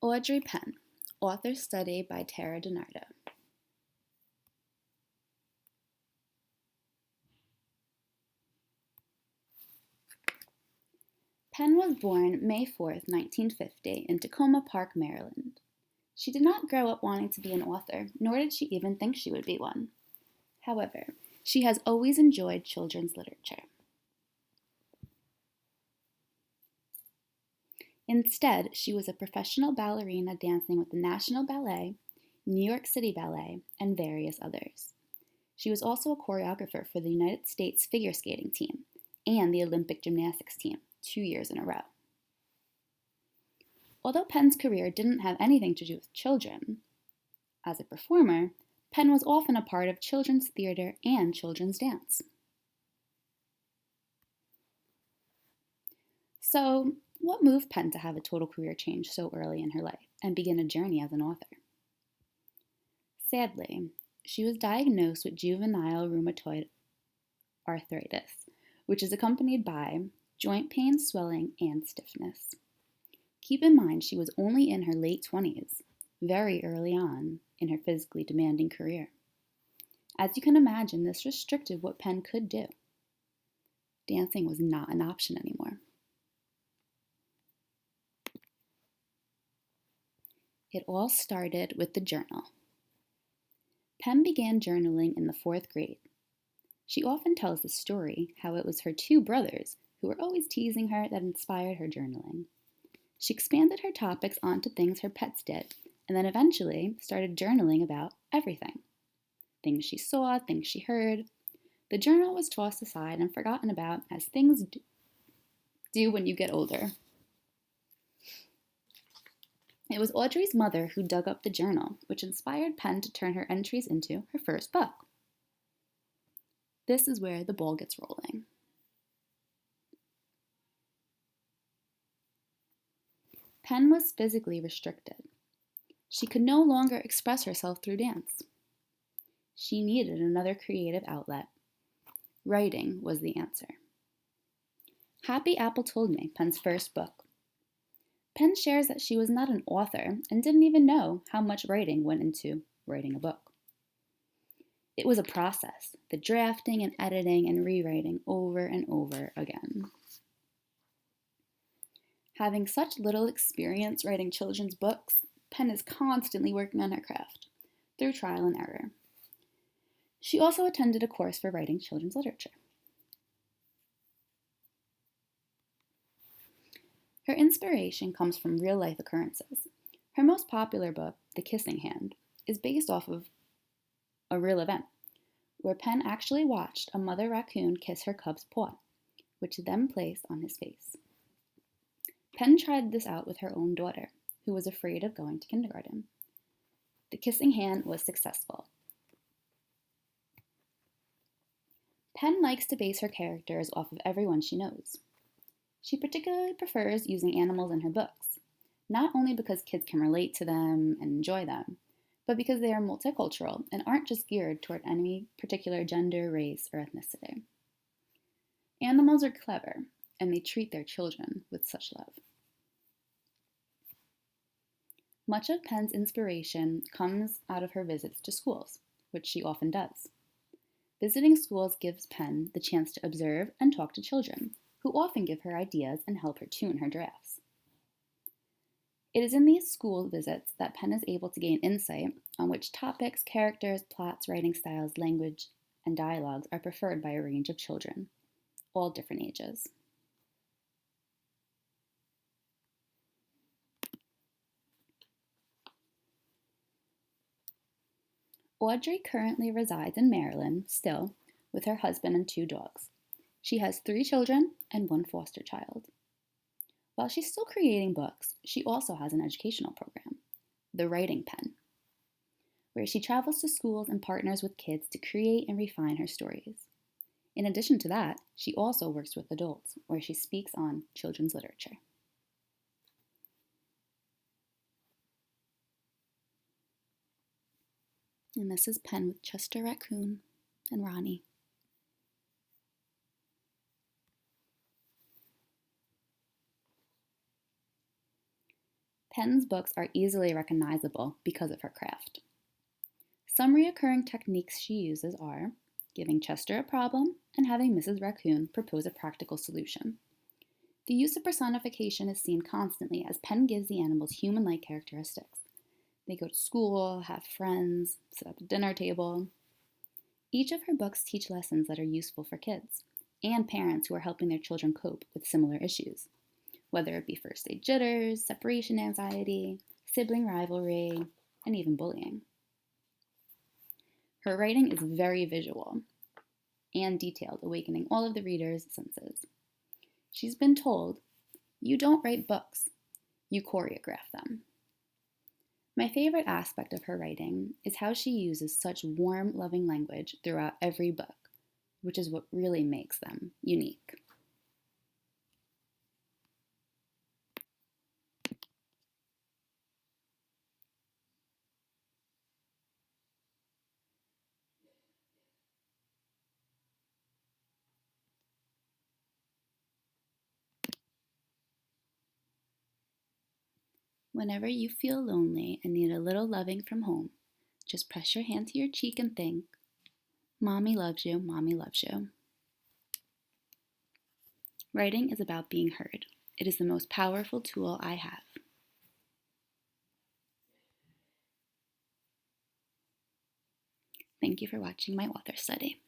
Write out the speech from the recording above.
Audrey Penn, author study by Tara DiNardo. Penn was born May 4th, 1950, in Tacoma Park, Maryland. She did not grow up wanting to be an author, nor did she even think she would be one. However, she has always enjoyed children's literature. Instead, she was a professional ballerina dancing with the National Ballet, New York City Ballet, and various others. She was also a choreographer for the United States figure skating team and the Olympic gymnastics team 2 years in a row. Although Penn's career didn't have anything to do with children, as a performer, Penn was often a part of children's theater and children's dance. So, what moved Penn to have a total career change so early in her life and begin a journey as an author? Sadly, she was diagnosed with juvenile rheumatoid arthritis, which is accompanied by joint pain, swelling, and stiffness. Keep in mind she was only in her late 20s, very early on in her physically demanding career. As you can imagine, this restricted what Penn could do. Dancing was not an option anymore. It all started with the journal. Penn began journaling in the 4th grade. She often tells the story how it was her 2 brothers who were always teasing her that inspired her journaling. She expanded her topics onto things her pets did, and then eventually started journaling about everything. Things she saw, things she heard. The journal was tossed aside and forgotten about as things do when you get older. It was Audrey's mother who dug up the journal, which inspired Penn to turn her entries into her first book. This is where the ball gets rolling. Penn was physically restricted. She could no longer express herself through dance. She needed another creative outlet. Writing was the answer. Happy Apple Told Me, Penn's first book. Penn shares that she was not an author and didn't even know how much writing went into writing a book. It was a process, the drafting and editing and rewriting over and over again. Having such little experience writing children's books, Penn is constantly working on her craft, through trial and error. She also attended a course for writing children's literature. Her inspiration comes from real-life occurrences. Her most popular book, The Kissing Hand, is based off of a real event, where Penn actually watched a mother raccoon kiss her cub's paw, which then placed on his face. Penn tried this out with her own daughter, who was afraid of going to kindergarten. The Kissing Hand was successful. Penn likes to base her characters off of everyone she knows. She particularly prefers using animals in her books, not only because kids can relate to them and enjoy them, but because they are multicultural and aren't just geared toward any particular gender, race, or ethnicity. Animals are clever, and they treat their children with such love. Much of Penn's inspiration comes out of her visits to schools, which she often does. Visiting schools gives Penn the chance to observe and talk to children, who often give her ideas and help her tune her drafts. It is in these school visits that Penn is able to gain insight on which topics, characters, plots, writing styles, language, and dialogues are preferred by a range of children, all different ages. Audrey currently resides in Maryland, still, with her husband and 2 dogs. She has 3 children and 1 foster child. While she's still creating books, she also has an educational program, The Writing Penn, where she travels to schools and partners with kids to create and refine her stories. In addition to that, she also works with adults, where she speaks on children's literature. And this is Penn with Chester Raccoon and Ronnie. Penn's books are easily recognizable because of her craft. Some recurring techniques she uses are giving Chester a problem and having Mrs. Raccoon propose a practical solution. The use of personification is seen constantly as Penn gives the animals human-like characteristics. They go to school, have friends, sit at the dinner table. Each of her books teach lessons that are useful for kids and parents who are helping their children cope with similar issues, whether it be first aid jitters, separation anxiety, sibling rivalry, and even bullying. Her writing is very visual and detailed, awakening all of the reader's senses. She's been told, "You don't write books, you choreograph them." My favorite aspect of her writing is how she uses such warm, loving language throughout every book, which is what really makes them unique. Whenever you feel lonely and need a little loving from home, just press your hand to your cheek and think, "Mommy loves you, Mommy loves you." Writing is about being heard. It is the most powerful tool I have. Thank you for watching my author study.